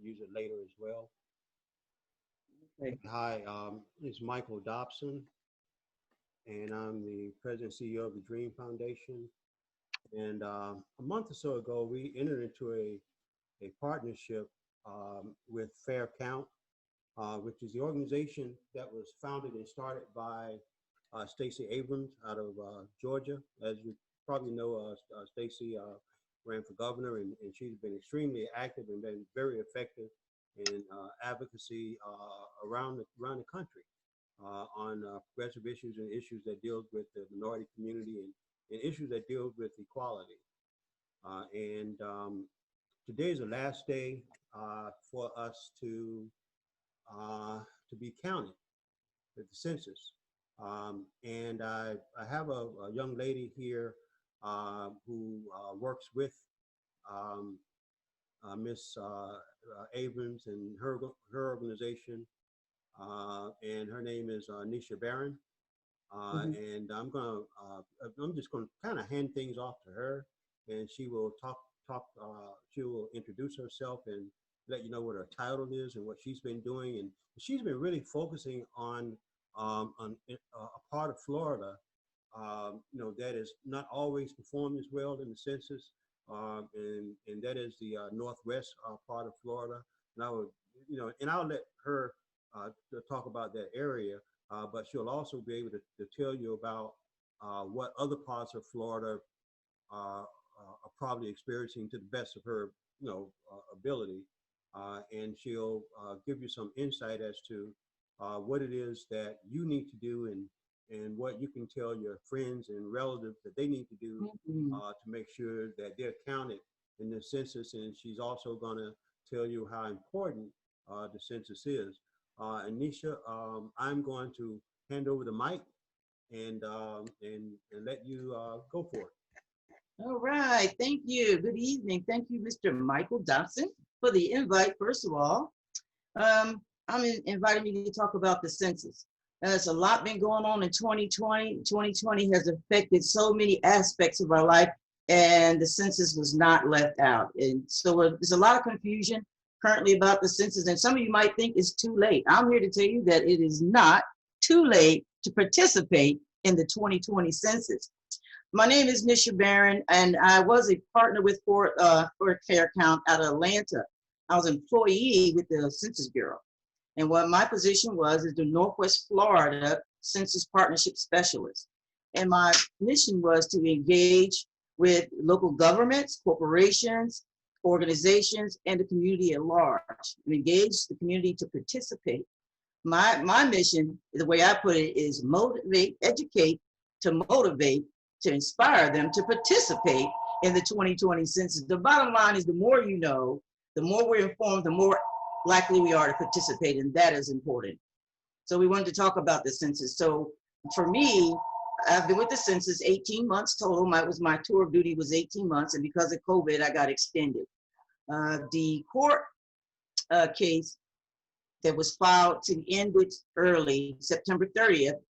use it later as well. Okay. Hi, it's Michael Dobson, and I'm the president and CEO of the Dream Foundation. And a month or so ago, we entered into a partnership with Fair Count, which is the organization that was founded and started by Stacey Abrams out of Georgia. As you probably know, Stacey ran for governor, and she's been extremely active and been very effective in advocacy around the country on progressive issues and issues that deals with the minority community and issues that deal with equality. And today is the last day for us to be counted with the census. And I have a young lady here who works with Miss Abrams and her organization, and her name is Nisha Barron. And I'm just gonna kind of hand things off to her, and she will she will introduce herself and let you know what her title is and what she's been doing. And she's been really focusing on a part of Florida, that is not always performed as well in the census, and that is the northwest part of Florida. And I'll let her talk about that area, but she'll also be able to tell you about what other parts of Florida are probably experiencing to the best of her, ability, and she'll give you some insight as to what it is that you need to do and what you can tell your friends and relatives that they need to do to make sure that they're counted in the census. And she's also going to tell you how important the census is. Anisha, I'm going to hand over the mic and let you go for it. All right, thank you. Good evening. Thank you, Mr. Michael Dobson, for the invite, first of all. Inviting me to talk about the census. There's a lot been going on in 2020. 2020 has affected so many aspects of our life, and the census was not left out. And so there's a lot of confusion currently about the census, and some of you might think it's too late. I'm here to tell you that it is not too late to participate in the 2020 census. My name is Nisha Barron, and I was a partner with Fort Fair Count out of Atlanta. I was an employee with the Census Bureau. And what my position was is the Northwest Florida Census Partnership Specialist. And my mission was to engage with local governments, corporations, organizations, and the community at large, and engage the community to participate. My mission, the way I put it, is motivate, educate, to motivate, to inspire them to participate in the 2020 census. The bottom line is the more you know, the more we're informed, the more likely we are to participate, and that is important. So we wanted to talk about the census. So for me, I've been with the census 18 months total. My tour of duty was 18 months, and because of COVID, I got extended. The court case that was filed to end it early, September 30th,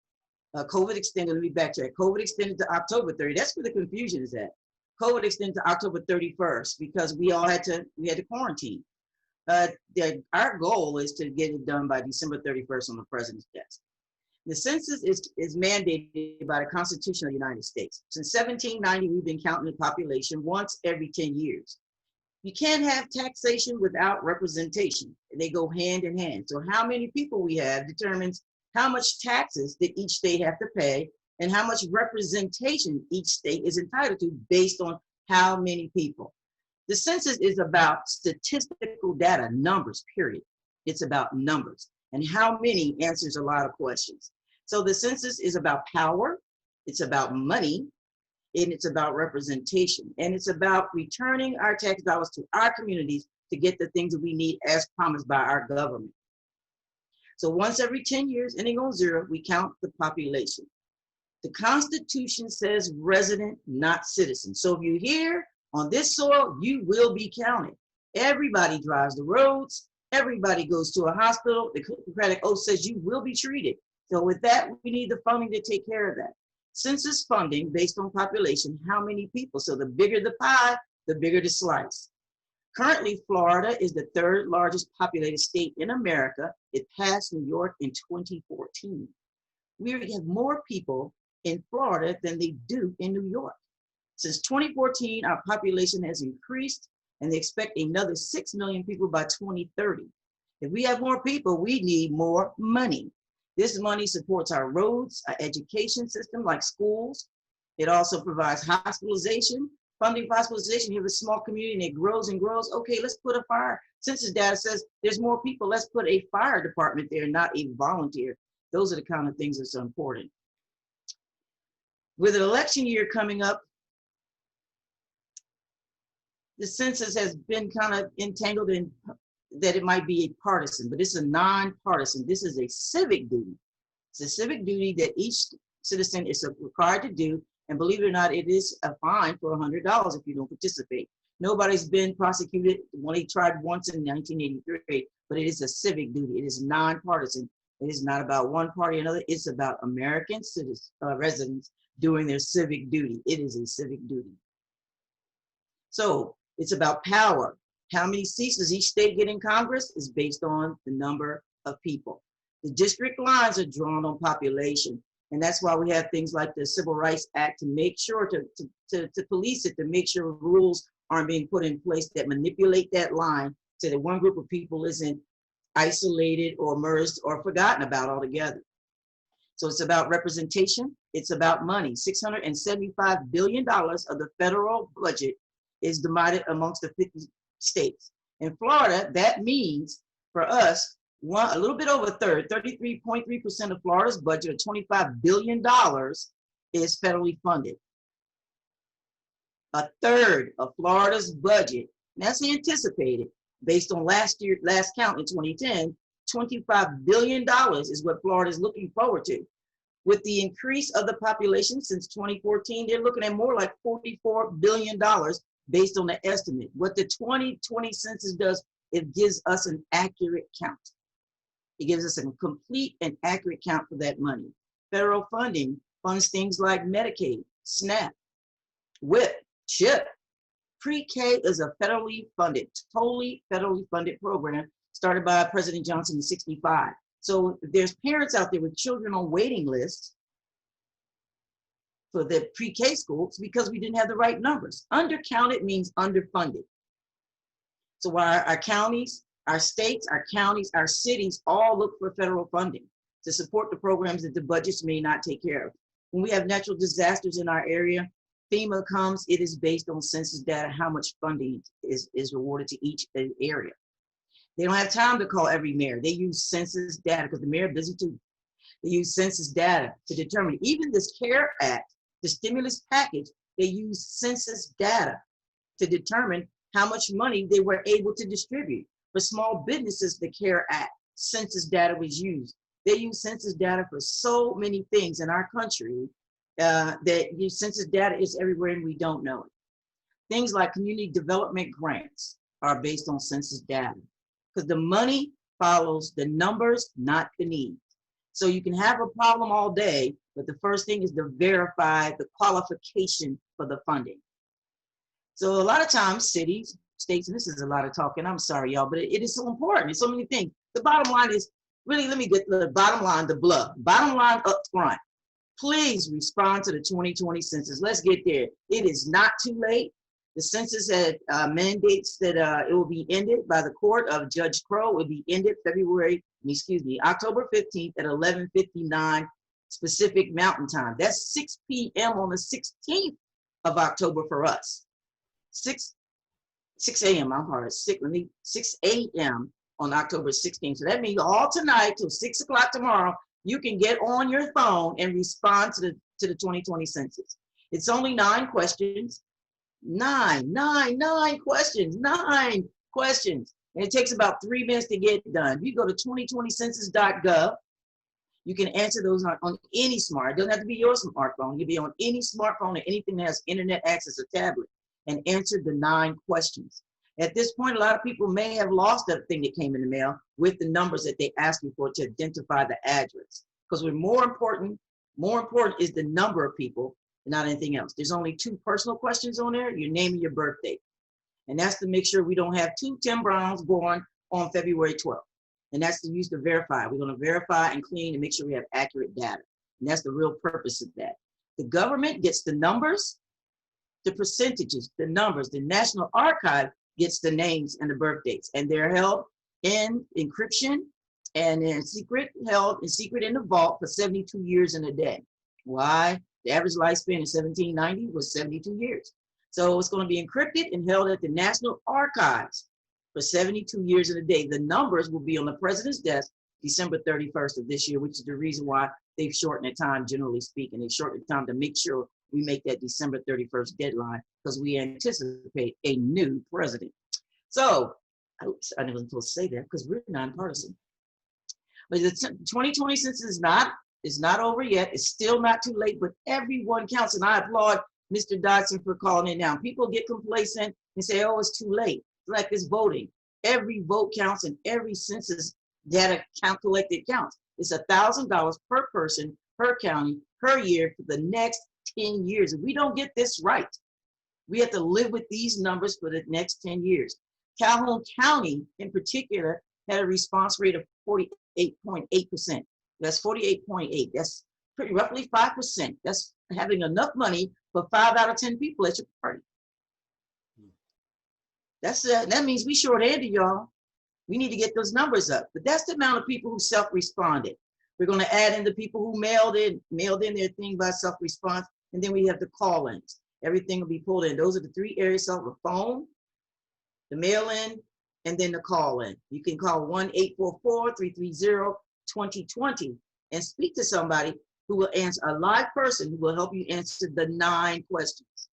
COVID extended, let me backtrack. COVID extended to October 30th. That's where the confusion is at. COVID extended to October 31st because we had to quarantine. Our goal is to get it done by December 31st on the president's desk. The census is mandated by the Constitution of the United States. Since 1790, we've been counting the population once every 10 years. You can't have taxation without representation. They go hand in hand. So how many people we have determines how much taxes that each state have to pay and how much representation each state is entitled to based on how many people. The census is about statistical data, numbers, period. It's about numbers, and how many answers a lot of questions. So the census is about power, it's about money, and it's about representation. And it's about returning our tax dollars to our communities to get the things that we need as promised by our government. So once every 10 years, ending on zero, we count the population. The Constitution says resident, not citizen. So if you're here on this soil, you will be counted. Everybody drives the roads. Everybody goes to a hospital. The Hippocratic Oath says you will be treated. So with that, we need the funding to take care of that. Census funding based on population, how many people? So the bigger the pie, the bigger the slice. Currently, Florida is the third largest populated state in America. It passed New York in 2014. We have more people in Florida than they do in New York. Since 2014, our population has increased, and they expect another 6 million people by 2030. If we have more people, we need more money. This money supports our roads, our education system like schools. It also provides hospitalization, funding for hospitalization. You have a small community and it grows and grows. Okay, let's put a fire. Census data says there's more people. Let's put a fire department there, not a volunteer. Those are the kind of things that's so important. With an election year coming up, the census has been kind of entangled in that it might be a partisan, but it's a non-partisan. This is a civic duty. It's a civic duty that each citizen is required to do. And believe it or not, it is a fine for $100 if you don't participate. Nobody's been prosecuted. Only tried once in 1983, but it is a civic duty. It is non-partisan. It is not about one party or another. It's about American citizens, residents doing their civic duty. It is a civic duty. So it's about power. How many seats does each state get in Congress is based on the number of people. The district lines are drawn on population. And that's why we have things like the Civil Rights Act to make sure to police it, to make sure rules aren't being put in place that manipulate that line so that one group of people isn't isolated or merged or forgotten about altogether. So it's about representation. It's about money. $675 billion of the federal budget is divided amongst the 50 states. In Florida, that means for us, a little bit over a third, 33.3% of Florida's budget of $25 billion is federally funded. A third of Florida's budget, and that's anticipated based on last count in 2010, $25 billion is what Florida is looking forward to. With the increase of the population since 2014, they're looking at more like $44 billion based on the estimate. What the 2020 census does, it gives us an accurate count. It gives us a complete and accurate count for that money. Federal funding funds things like Medicaid, SNAP, WIP, CHIP. Pre-K is a totally federally funded program started by President Johnson in '65. So if there's parents out there with children on waiting lists for the pre-K schools because we didn't have the right numbers. Undercounted means underfunded. So our counties, our states, our counties, our cities all look for federal funding to support the programs that the budgets may not take care of. When we have natural disasters in our area, FEMA comes, it is based on census data, how much funding is awarded to each area. They don't have time to call every mayor. They use census data because the mayor is busy too. They use census data to determine, even this CARE Act, the stimulus package, they use census data to determine how much money they were able to distribute. For small businesses, the CARE Act, census data was used. They use census data for so many things in our country that census data is everywhere and we don't know it. Things like community development grants are based on census data because the money follows the numbers, not the needs. So you can have a problem all day, but the first thing is to verify the qualification for the funding. So a lot of times cities, states, and this is a lot of talking, I'm sorry y'all, but it is so important. It's so many things. The bottom line is, really, let me get the bottom line, the blood. Bottom line up front, please respond to the 2020 census. Let's get there. It is not too late. The census mandates that it will be ended by the court of Judge Crow. It will be ended October 15th at 11:59 specific mountain time. That's 6 p.m. on the 16th of October for us. 6 a.m. I'm sorry, 6 a.m. on October 16th. So that means all tonight till 6 o'clock tomorrow, you can get on your phone and respond to the 2020 census. It's only 9 questions. Nine questions. And it takes about 3 minutes to get done. You go to 2020census.gov. You can answer those on any smart. It doesn't have to be your smartphone. You can be on any smartphone or anything that has internet access or tablet and answer the 9 questions. At this point, a lot of people may have lost that thing that came in the mail with the numbers that they asked you for to identify the address. Because what's more important is the number of people, not anything else. There's only 2 personal questions on there, your name and your birthday. And that's to make sure we don't have two Tim Browns born on February 12th. And that's to use to verify. We're going to verify and clean and make sure we have accurate data. And that's the real purpose of that. The government gets the numbers, the percentages, the numbers. The National Archive gets the names and the birth dates. And they're held in encryption and held in secret in the vault for 72 years and a day. Why? The average lifespan in 1790 was 72 years. So it's going to be encrypted and held at the National Archives for 72 years and a day. The numbers will be on the president's desk December 31st of this year, which is the reason why they've shortened the time, generally speaking. They shortened the time to make sure we make that December 31st deadline because we anticipate a new president. So, oops, I wasn't supposed to say that because we're nonpartisan. But the 2020 census is not over yet. It's still not too late, but everyone counts. And I applaud Mr. Dobson for calling it down. People get complacent and say, oh, it's too late. It's like this voting. Every vote counts and every census data collected counts. It's $1,000 per person, per county, per year for the next 10 years. If we don't get this right, we have to live with these numbers for the next 10 years. Calhoun County, in particular, had a response rate of 48.8%. That's 48.8. That's pretty roughly 5%. That's having enough money for 5 out of 10 people at your party. That means we short-handed, y'all. We need to get those numbers up. But that's the amount of people who self-responded. We're going to add in the people who mailed in their thing by self-response, and then we have the call-ins. Everything will be pulled in. Those are the 3 areas: the phone, the mail-in, and then the call-in. You can call 1-844-330-2020 and speak to somebody who will answer, a live person who will help you answer the 9 questions.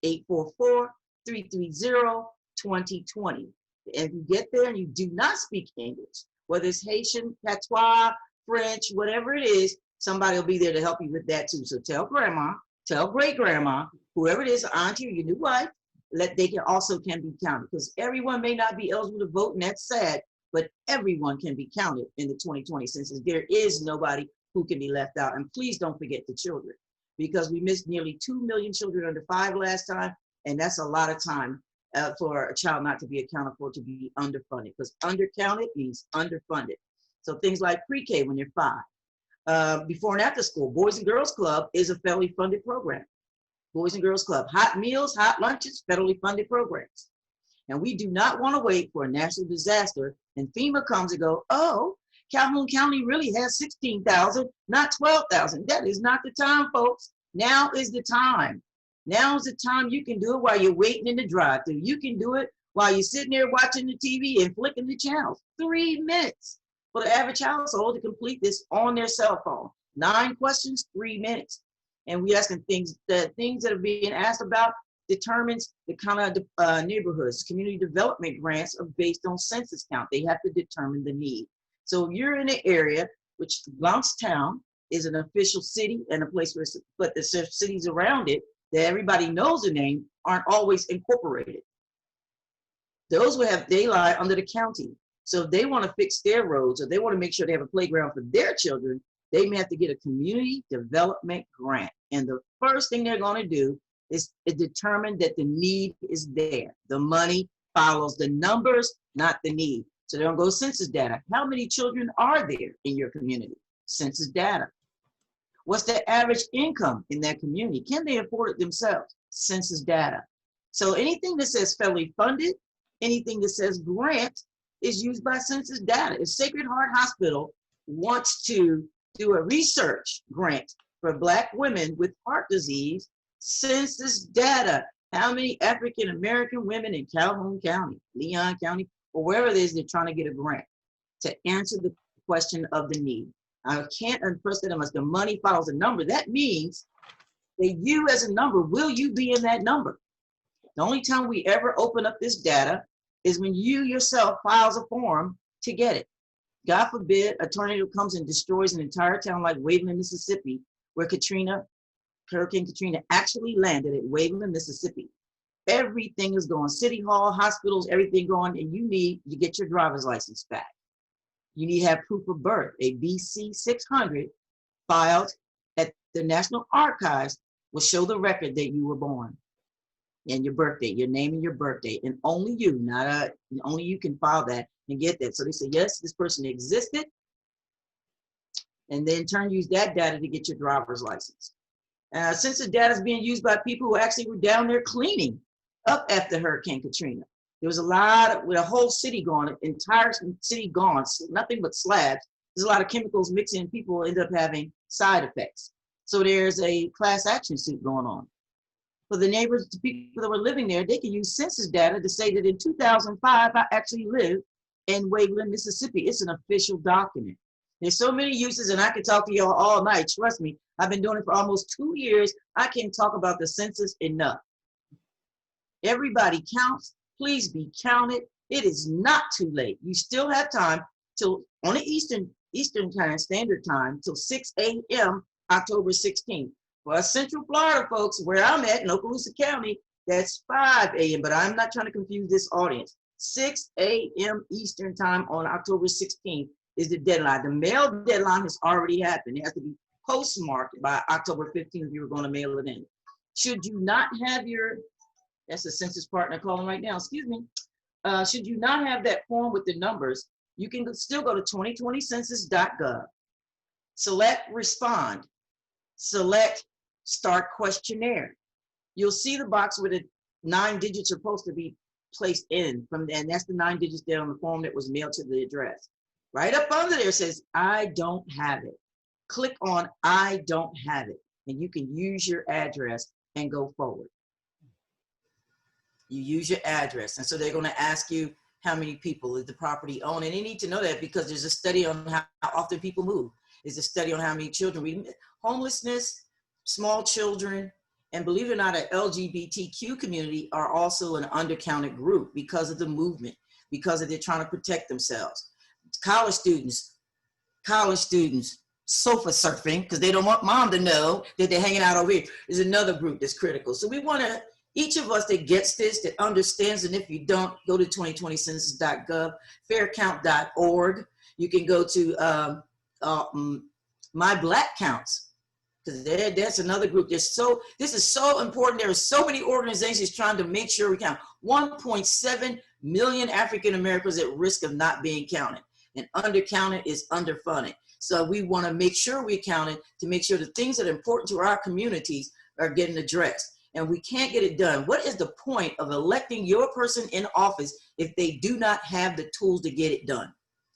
844-330-2020. And if you get there and you do not speak English, whether it's Haitian, Patois, French, whatever it is, somebody will be there to help you with that too. So tell grandma, tell great grandma, whoever it is, auntie or your new wife, they can be counted, because everyone may not be eligible to vote, and that's sad, but everyone can be counted in the 2020 census. There is nobody who can be left out. And please don't forget the children, because we missed nearly 2 million children under 5 last time, and that's a lot of time for a child not to be accounted for, to be underfunded, because undercounted means underfunded. So things like pre-K when you're 5. Before and after school, Boys and Girls Club is a federally funded program. Boys and Girls Club, hot meals, hot lunches, federally funded programs. And we do not want to wait for a national disaster and FEMA comes and go, oh, Calhoun County really has 16,000, not 12,000. That is not the time, folks. Now is the time. Now is the time. You can do it while you're waiting in the drive-thru. You can do it while you're sitting there watching the TV and flicking the channels. 3 minutes for the average household to complete this on their cell phone. 9 questions, 3 minutes. And we asking things that are being asked about determines the kind of neighborhoods. Community development grants are based on census count. They have to determine the need. So if you're in an area, which Blountstown is an official city and a place where, but the cities around it that everybody knows the name aren't always incorporated. Those they lie under the county. So if they want to fix their roads or they want to make sure they have a playground for their children, they may have to get a community development grant. And the first thing they're going to do is determine that the need is there. The money follows the numbers, not the need. So they're going to go census data. How many children are there in your community? Census data. What's the average income in that community? Can they afford it themselves? Census data. So anything that says federally funded, anything that says grant is used by census data. If Sacred Heart Hospital wants to do a research grant for Black women with heart disease, census data. How many African-American women in Calhoun County, Leon County, or wherever it is they're trying to get a grant to answer the question of the need. I can't impress that unless the money follows the number. That means that you as a number, will you be in that number? The only time we ever open up this data is when you yourself files a form to get it. God forbid a tornado comes and destroys an entire town like Waveland, Mississippi, where Hurricane Katrina actually landed at Waveland, Mississippi. Everything is going, City Hall, hospitals, everything going, and you get your driver's license back. You need to have proof of birth. A BC 600 filed at the National Archives will show the record that you were born. and your birthday, your name and your birthday, and only you, only you can file that and get that. So they say, yes, this person existed, and then in turn use that data to get your driver's license. Census data is being used by people who actually were down there cleaning up after Hurricane Katrina. There was a lot of, with a whole city gone, entire city gone, nothing but slabs. There's a lot of chemicals mixing, and people end up having side effects. So there's a class action suit going on. For the neighbors, the people that were living there, they can use census data to say that in 2005, I actually lived in Waveland, Mississippi. It's an official document. There's so many uses, and I could talk to y'all all night. Trust me, I've been doing it for almost 2 years. I can't talk about the census enough. Everybody counts. Please be counted. It is not too late. You still have time till on the Eastern time, Standard Time, till 6 a.m. October 16th. For us Central Florida folks, where I'm at in Okaloosa County, that's 5 a.m. But I'm not trying to confuse this audience. 6 a.m. Eastern Time on October 16th is the deadline. The mail deadline has already happened. It has to be postmarked by October 15th if you were going to mail it in. Should you not have your, that's the census partner calling right now, excuse me. Should you not have that form with the numbers, you can still go to 2020census.gov, select respond, select start questionnaire. You'll see the box where the 9 digits are supposed to be placed in from, and that's the 9 digits there on the form that was mailed to the address. Right up under there says, I don't have it. Click on I don't have it, and you can use your address and go forward. You use your address, and so they're going to ask you how many people is the property owned, and they need to know that because there's a study on how often people move. There's a study on how many children, homelessness, small children, and believe it or not, an LGBTQ community are also an undercounted group because of the movement, because of they're trying to protect themselves. College students, sofa surfing because they don't want mom to know that they're hanging out over here is another group that's critical. So we want to, each of us that gets this, that understands, and if you don't, go to 2020census.gov, faircount.org. You can go to My Black Counts, because that's another group. This is so important. There are so many organizations trying to make sure we count. 1.7 million African Americans at risk of not being counted, and undercounted is underfunded. So we want to make sure we count it to make sure the things that are important to our communities are getting addressed. And we can't get it done. What is the point of electing your person in office if they do not have the tools to get it done?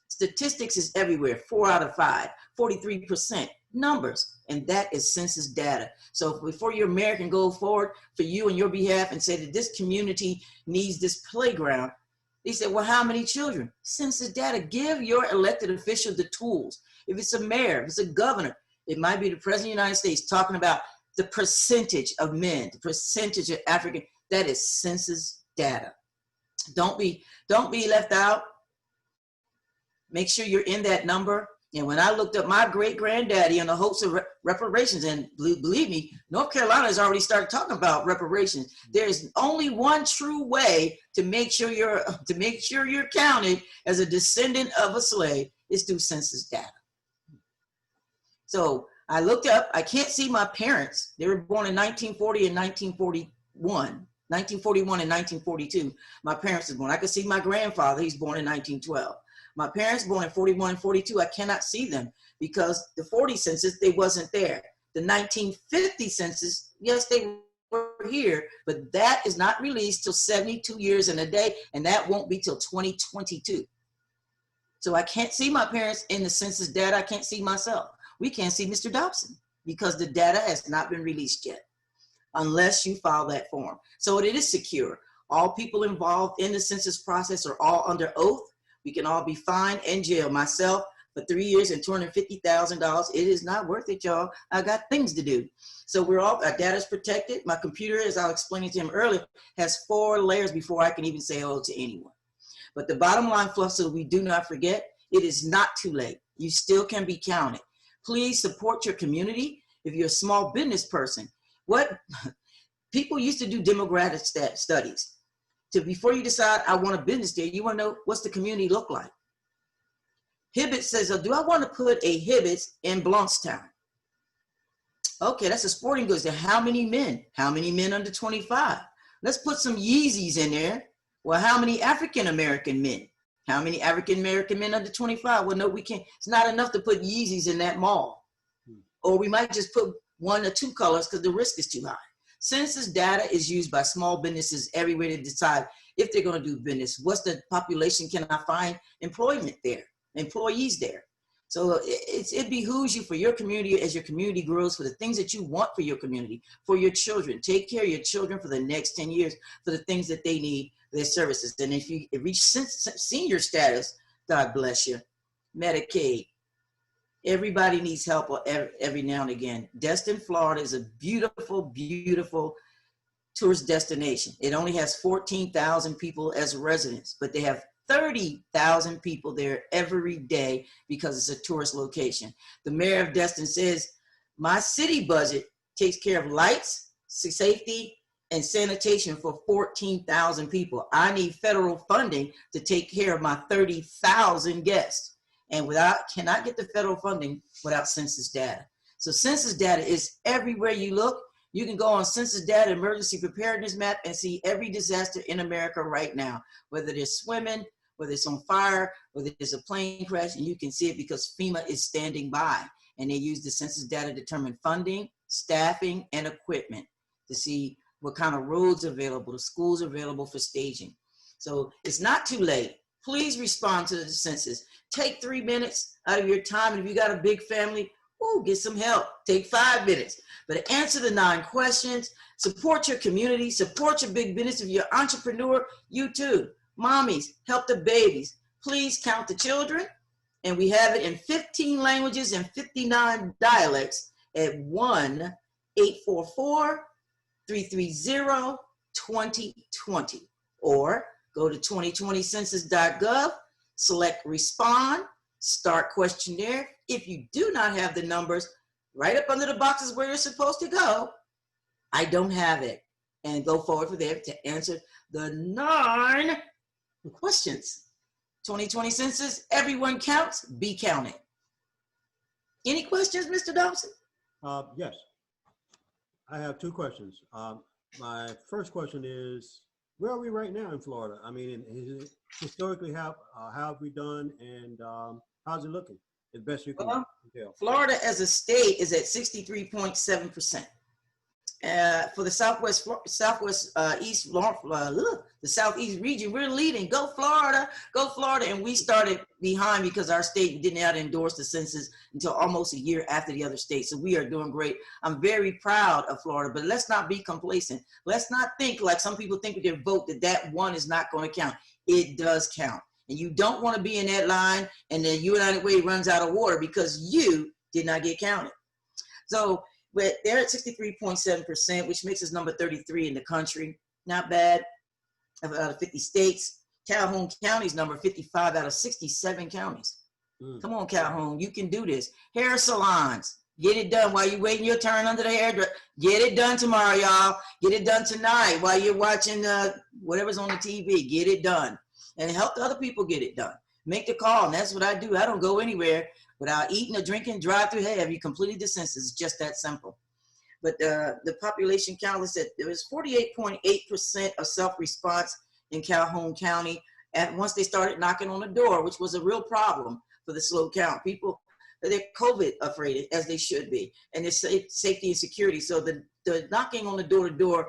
Statistics is everywhere, 4 out of 5, 43%, numbers, and that is census data. So before your mayor can go forward for you on your behalf and say that this community needs this playground, they said, well, how many children? Census data. Give your elected official the tools. If it's a mayor, if it's a governor, it might be the president of the United States talking about the percentage of men, the percentage of African, that is census data. Don't be left out. Make sure you're in that number. And when I looked up my great granddaddy in the hopes of reparations, and believe me, North Carolina has already started talking about reparations. There's only one true way to make sure you're counted as a descendant of a slave is through census data. So I looked up, I can't see my parents. They were born in 1940 and 1941 and 1942. My parents were born. I could see my grandfather, he's born in 1912. My parents born in 41 and 42, I cannot see them because the 40 census, they wasn't there. The 1950 census, yes, they were here, but that is not released till 72 years and a day, and that won't be till 2022. So I can't see my parents in the census data. I can't see myself. We can't see Mr. Dobson because the data has not been released yet unless you file that form. So it is secure. All people involved in the census process are all under oath. We can all be fined and jailed. Myself, for 3 years and $250,000. It is not worth it, y'all. I got things to do. So our data is protected. My computer, as I was explaining to him earlier, has 4 layers before I can even say hello to anyone. But the bottom line, Fluff, so we do not forget, it is not too late. You still can be counted. Please support your community. If you're a small business person, people used to do demographic studies. Before you decide I want a business there, you want to know what's the community look like. Hibbett says, do I want to put a Hibbett's in Blountstown? Okay, that's a sporting goods. How many men? How many men under 25? Let's put some Yeezys in there. Well, how many African-American men? How many African-American men under 25? Well, no, we can't. It's not enough to put Yeezys in that mall. Or we might just put 1 or 2 colors because the risk is too high. Census data is used by small businesses everywhere to decide if they're going to do business. What's the population? Can I find employment there, employees there? So it behooves you for your community as your community grows, for the things that you want for your community, for your children. Take care of your children for the next 10 years for the things that they need, their services. And if you reach senior status, God bless you, Medicaid. Everybody needs help every now and again. Destin, Florida is a beautiful, beautiful tourist destination. It only has 14,000 people as residents, but they have 30,000 people there every day because it's a tourist location. The mayor of Destin says, my city budget takes care of lights, safety, and sanitation for 14,000 people. I need federal funding to take care of my 30,000 guests. And cannot get the federal funding without census data. So census data is everywhere you look. You can go on census data emergency preparedness map and see every disaster in America right now, whether they're swimming, whether it's on fire, whether there's a plane crash, and you can see it because FEMA is standing by. And they use the census data to determine funding, staffing, and equipment to see what kind of roads are available, the schools are available for staging. So it's not too late. Please respond to the census. Take 3 minutes out of your time. And if you got a big family, get some help. Take 5 minutes. But answer the 9 questions. Support your community. Support your big business. If you're an entrepreneur, you too. Mommies, help the babies. Please count the children. And we have it in 15 languages and 59 dialects at 1-844-330-2020. Or go to 2020census.gov, select respond, start questionnaire. If you do not have the numbers, right up under the boxes where you're supposed to go, I don't have it. And go forward for there to answer the 9 questions. 2020 census, everyone counts, be counted. Any questions, Mr. Dobson? Yes, I have 2 questions. My first question is, where are we right now in Florida? I mean, historically, how have we done, and how's it looking? As best you can tell. Florida as a state is at 63.7%. For the southeast region, we're leading. Go Florida, go Florida. And we started behind because our state didn't have to endorse the census until almost a year after the other states. So we are doing great. I'm very proud of Florida, but let's not be complacent. Let's not think like some people think with their vote that one is not going to count. It does count. And you don't want to be in that line and then United Way runs out of water because you did not get counted. So they're at 63.7%, which makes us number 33 in the country. Not bad. Out of 50 states. Calhoun County is number 55 out of 67 counties. Come on, Calhoun, you can do this. Hair salons, get it done while you're waiting your turn under the hairdresser. Get it done tomorrow, y'all. Get it done tonight while you're watching whatever's on the TV. Get it done. And help the other people get it done. Make the call, and that's what I do. I don't go anywhere without eating or drinking, drive through. Hey, have you completed the census? It's just that simple. But the population count said there was 48.8% of self-response in Calhoun County. And once they started knocking on the door, which was a real problem for the slow count. People, they're COVID afraid, as they should be, and there's safety and security. So the knocking on the door-to-door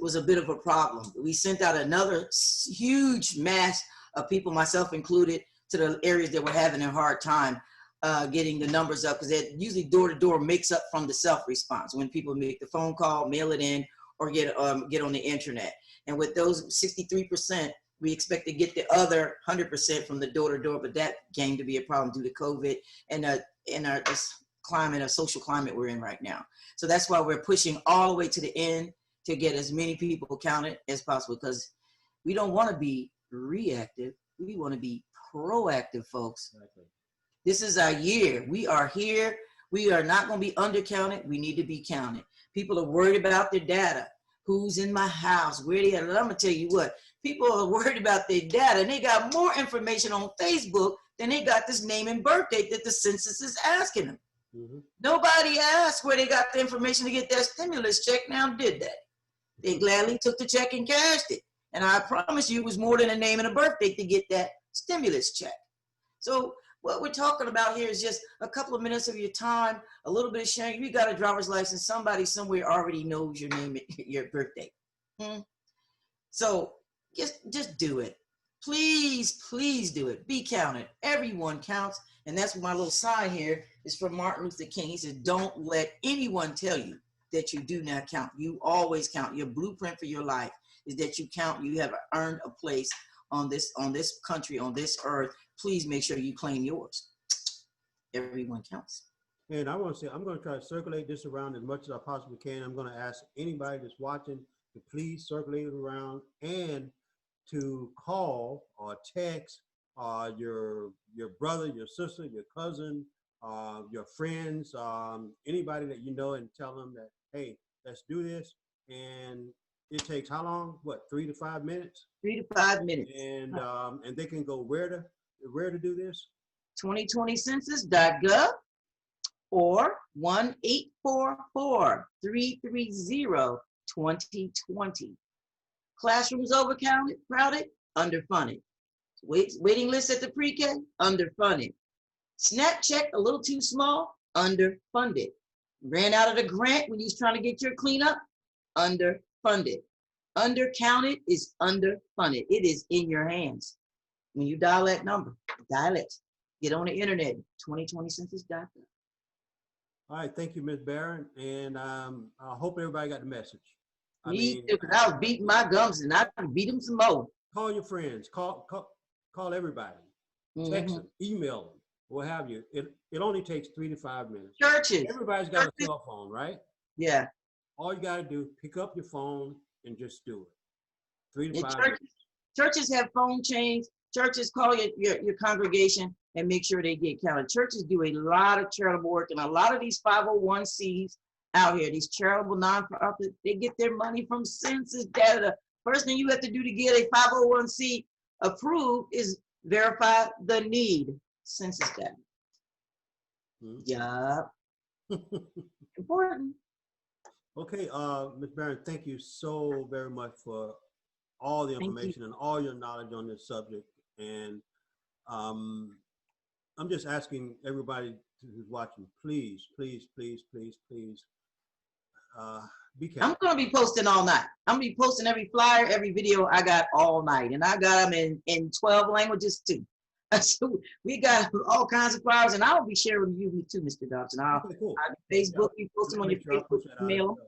was a bit of a problem. We sent out another huge mass of people, myself included, to the areas that were having a hard time getting the numbers up, because usually door-to-door makes up from the self-response when people make the phone call, mail it in, or get on the internet. And with those 63%, we expect to get the other 100% from the door-to-door, but that came to be a problem due to COVID and this climate, a social climate we're in right now. So that's why we're pushing all the way to the end to get as many people counted as possible, because we don't want to be reactive. We want to be proactive, folks. Exactly. This is our year. We are here. We are not going to be undercounted. We need to be counted. People are worried about their data. Who's in my house? Where they at? And I'm going to tell you what, people are worried about their data, and they got more information on Facebook than they got this name and birth date that the census is asking them. Mm-hmm. Nobody asked where they got the information to get their stimulus check now, did they? They gladly took the check and cashed it. And I promise you it was more than a name and a birthday to get that stimulus check. So what we're talking about here is just a couple of minutes of your time, a little bit of sharing. You got a driver's license, somebody somewhere already knows your name, your birthday. So just do it. Please, please do it. Be counted. Everyone counts. And that's my little sign here is from Martin Luther King. He said, don't let anyone tell you that you do not count. You always count. Your blueprint for your life is that you count. You have earned a place on this country, on this earth. Please make sure you claim yours. Everyone counts. And I want to say, I'm going to try to circulate this around as much as I possibly can. I'm going to ask anybody that's watching to please circulate it around and to call or text your brother, your sister, your cousin, your friends, anybody that you know, and tell them that, hey, let's do this. And it takes how long? What, 3 to 5 minutes? 3 to 5 minutes. And they can go where to do this? 2020census.gov or 1-844-330-2020. Classrooms overcrowded, underfunded. Waiting list at the pre-K, underfunded. SNAP check a little too small, underfunded. Ran out of the grant when you was trying to get your cleanup, underfunded. Undercounted is underfunded. It is in your hands. When you dial that number, dial it. Get on the internet, 2020census.gov. All right, thank you, Ms. Barron, and I hope everybody got the message. Me too, because I was beating my gums and I can beat them some more. Call your friends, call everybody, text them, email them, what have you. It only takes 3 to 5 minutes. Churches. Everybody's got a cell phone, right? Yeah. All you got to do, pick up your phone and just do it. 3 to 5 minutes. Churches have phone chains. Churches call your congregation and make sure they get counted. Churches do a lot of charitable work, and a lot of these 501c out here, these charitable nonprofits, they get their money from census data. First thing you have to do to get a 501c approved is verify the need, census data. Yeah. Important. Okay, Ms. Barron, thank you so very much for all the information and all your knowledge on this subject. And I'm just asking everybody who's watching, please, please, please, please, please, be careful. I'm going to be posting all night. I'm going to be posting every flyer, every video I got all night. And I got them in 12 languages too. So we got all kinds of flyers, and I'll be sharing with you too, Mr. Dobson. Facebook, you post them on your Facebook email.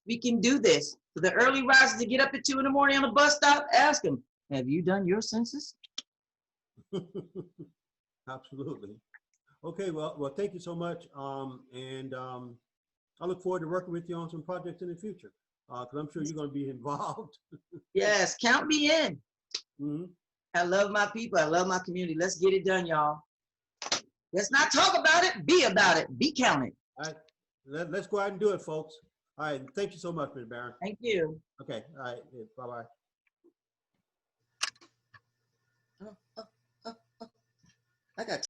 We can do this. For the early risers to get up at 2 in the morning on the bus stop, ask them, have you done your census? Absolutely. Okay, well, thank you so much. I look forward to working with you on some projects in the future, because I'm sure you're going to be involved. Yes, count me in. I love my people. I love my community. Let's get it done, y'all. Let's not talk about it. Be about it. Be counted. All right. Let's go out and do it, folks. All right. Thank you so much, Ms. Barron. Thank you. Okay. All right. Bye-bye. I got